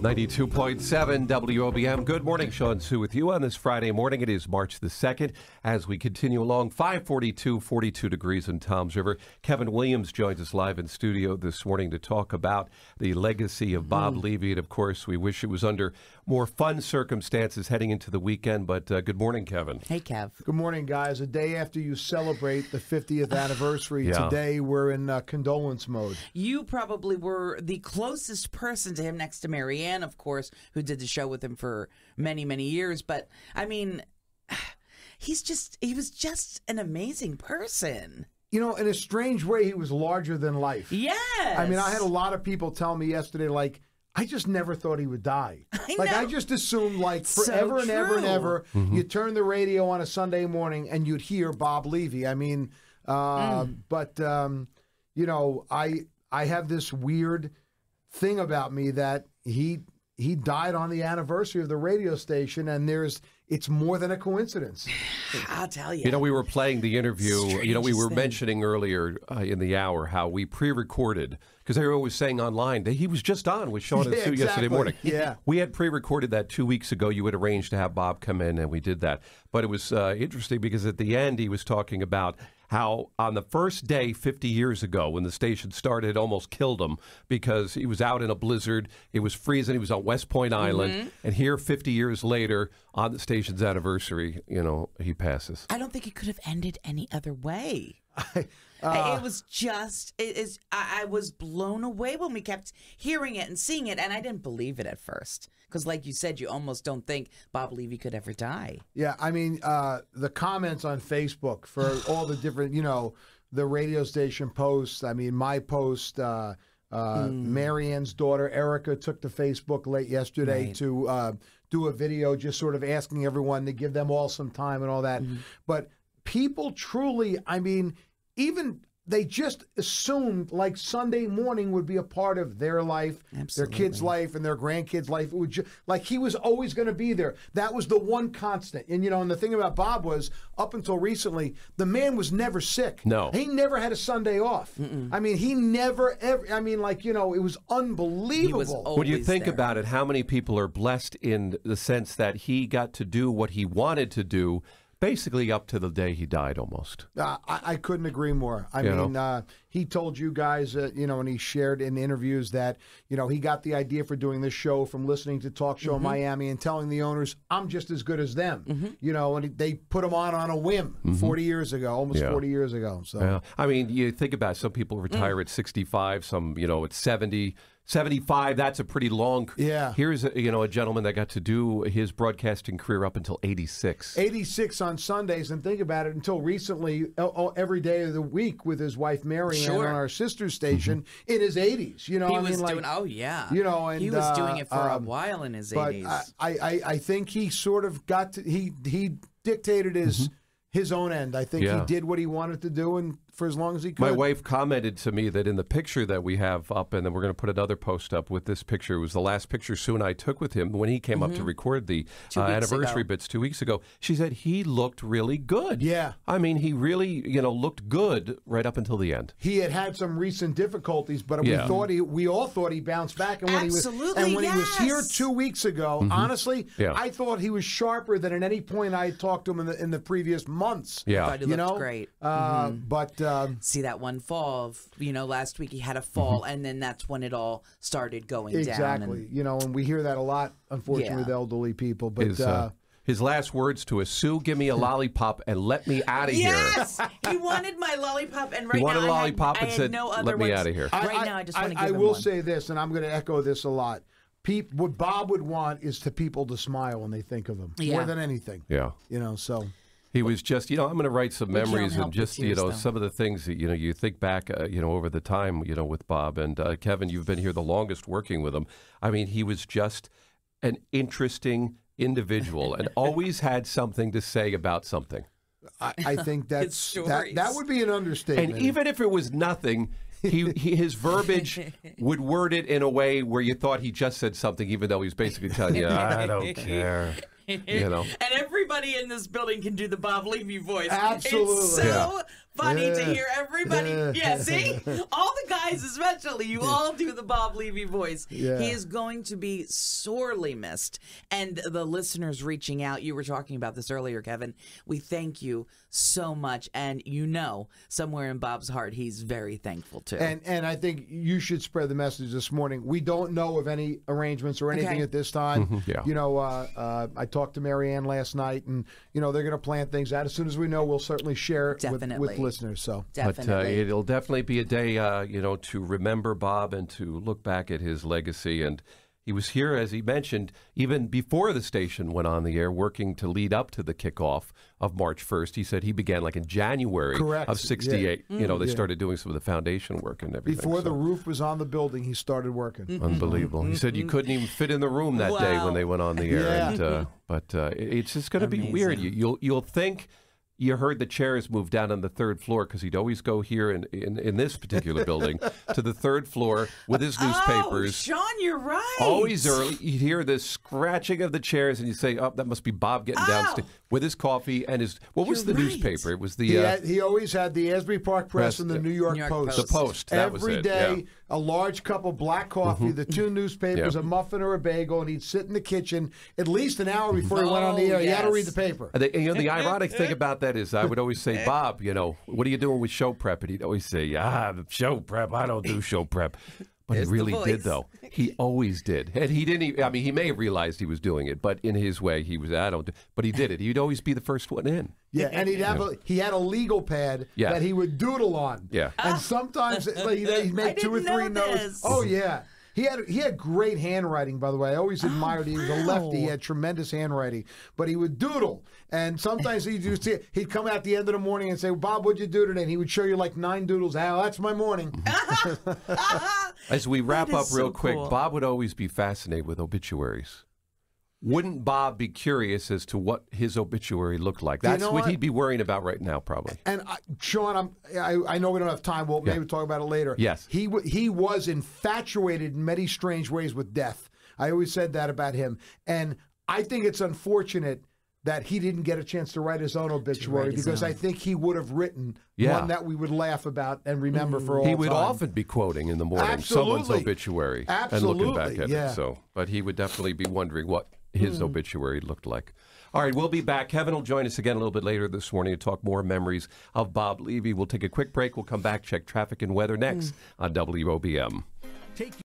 92.7 WOBM. Good morning, Shawn Sue with you on this Friday morning. It is March the 2nd. As we continue along, 42 degrees in Toms River. Kevin Williams joins us live in studio this morning to talk about the legacy of Bob Levy. And, of course, we wish it was under more fun circumstances heading into the weekend. But good morning, Kevin. Hey, Kev. Good morning, guys. A day after you celebrate the 50th anniversary, today we're in condolence mode. You probably were the closest person to him next to Marianne, of course, who did the show with him for many, many years. But, I mean, he was just an amazing person. You know, in a strange way, he was larger than life. Yes. I mean, I had a lot of people tell me yesterday, like, I just never thought he would die. I just assumed, like, forever and ever and ever, you turn the radio on a Sunday morning and you'd hear Bob Levy. I mean, but, you know, I have this weird thing about me that he died on the anniversary of the radio station, and it's more than a coincidence. I'll tell you. You know, we were playing the interview. You know, we were mentioning earlier in the hour how we pre-recorded, because everyone was saying online that he was just on with Shawn and Sue yesterday morning. Yeah. We had pre-recorded that 2 weeks ago. You had arranged to have Bob come in, and we did that. But it was interesting because at the end he was talking about how on the first day 50 years ago when the station started, it almost killed him because he was out in a blizzard. It was freezing. He was on West Point Island. And here 50 years later on the station's anniversary, you know, he passes. I don't think it could have ended any other way. It was just, I was blown away when we kept hearing it and seeing it, and I didn't believe it at first. Because like you said, you almost don't think Bob Levy could ever die. Yeah, I mean, the comments on Facebook for all the different, you know, the radio station posts. I mean, my post, Marianne's daughter, Erica, took to Facebook late yesterday to do a video just sort of asking everyone to give them all some time and all that. But people truly, I mean, even they just assumed like Sunday morning would be a part of their life, their kids' life, and their grandkids' life. It would like he was always going to be there. That was the one constant. And, you know, and the thing about Bob was, up until recently, the man was never sick. No. He never had a Sunday off. I mean, he never, ever, I mean, like, you know, it was unbelievable. When you think about it, how many people are blessed in the sense that he got to do what he wanted to do basically up to the day he died almost. I couldn't agree more. I mean, he told you guys, you know, and he shared in interviews that, you know, he got the idea for doing this show from listening to Talk Show in Miami and telling the owners, I'm just as good as them. You know, and they put him on a whim 40 years ago, almost 40 years ago. So, I mean, you think about it, some people retire at 65, some, you know, at 70. 75, that's a pretty long. Yeah. Here's a gentleman that got to do his broadcasting career up until 86. 86 on Sundays, and think about it, until recently, every day of the week with his wife Marianne on our sister station in his 80s. You know, he was doing. Oh yeah. You know, and he was doing it for a while in his 80s. But I think he sort of got to, he dictated his own end. I think he did what he wanted to do, and for as long as he could. My wife commented to me that in the picture that we have up, and then we're going to put another post up with this picture. It was the last picture Sue and I took with him when he came up to record the anniversary bits 2 weeks ago. She said he looked really good. Yeah. I mean, he really, you know, looked good right up until the end. He had some recent difficulties, but we all thought he bounced back. And when he was here 2 weeks ago, honestly, I thought he was sharper than at any point I had talked to him in the previous months. Yeah. I thought he looked great. But see that one fall, you know, last week he had a fall, and then that's when it all started going down. Exactly. You know, and we hear that a lot, unfortunately, with elderly people. But his last words to us, Sue, give me a lollipop and let me out of here. Yes! He wanted my lollipop, and right he wanted now a lollipop and said, no other let me out of here. Right now, I just want to give him I will one. say this, and I'm going to echo this a lot. What Bob would want is to people to smile when they think of him, more than anything. Yeah. You know, so... He was just, you know, I'm going to write some memories and just, tears, you know, though. some of the things that, you know, you think back, you know, over the time, you know, with Bob. And Kevin, you've been here the longest working with him. I mean, he was just an interesting individual and always had something to say about something. I think that would be an understatement. And even if it was nothing, his verbiage would word it in a way where you thought he just said something, even though he was basically telling you, I don't care. You know. And everybody in this building can do the Bob Levy voice. Absolutely. It's so funny to hear everybody. Yeah, see? All the guys guys especially. You all do the Bob Levy voice. Yeah. He is going to be sorely missed. And the listeners reaching out, you were talking about this earlier, Kevin. We thank you so much. And you know, somewhere in Bob's heart, he's very thankful too. And I think you should spread the message this morning. We don't know of any arrangements or anything at this time. Yeah. You know, I talked to Marianne last night, and, you know, they're going to plan things out. As soon as we know, we'll certainly share it with listeners. So Definitely. But it'll definitely be a day, you know, to remember Bob and to look back at his legacy. And he was here, as he mentioned, even before the station went on the air, working to lead up to the kickoff of March 1st. He said he began like in January of 68. Yeah. You know, they started doing some of the foundation work and everything. before the roof was on the building, he started working. Unbelievable. He said you couldn't even fit in the room that day when they went on the air. Yeah. And, but it's just going to be weird. You'll think you heard the chairs move down on the third floor because he'd always go here in this particular building to the third floor with his newspapers. Oh, Shawn, you're right. Always early. You'd hear the scratching of the chairs and you'd say, oh, that must be Bob getting downstairs with his coffee and his, what was the newspaper? It was the... he always had the Asbury Park Press and the New York Post. The Post, that was it. Every day, a large cup of black coffee, the two newspapers, a muffin or a bagel, and he'd sit in the kitchen at least an hour before he went on the air. He had to read the paper. You know, the ironic thing about that is I would always say, Bob, you know, what are you doing with show prep? And he'd always say, show prep. I don't do show prep. But he really did, though. He always did. And he didn't even, I mean, he may have realized he was doing it, but in his way, he was, but he did it. He'd always be the first one in. Yeah, and he had a legal pad that he would doodle on. Yeah. And sometimes he'd make 2 or 3 notes. Oh, yeah. He had great handwriting, by the way. I always admired it. He was a lefty. He had tremendous handwriting. But he would doodle. And sometimes he'd come out at the end of the morning and say, Bob, what'd you do today? And he would show you like 9 doodles. Oh, that's my morning. As we wrap up real quick, cool. Bob would always be fascinated with obituaries. Wouldn't Bob be curious as to what his obituary looked like? That's what he'd be worrying about right now, probably. And Shawn, I know we don't have time. We'll maybe talk about it later. Yes. He was infatuated in many strange ways with death. I always said that about him. And I think it's unfortunate that he didn't get a chance to write his own obituary because I think he would have written one that we would laugh about and remember for all time. He would often be quoting in the morning someone's obituary and looking back at it. So, but he would definitely be wondering what his obituary looked like. All right, we'll be back. Kevin will join us again a little bit later this morning to talk more memories of Bob Levy. We'll take a quick break. We'll come back, check traffic and weather next on WOBM.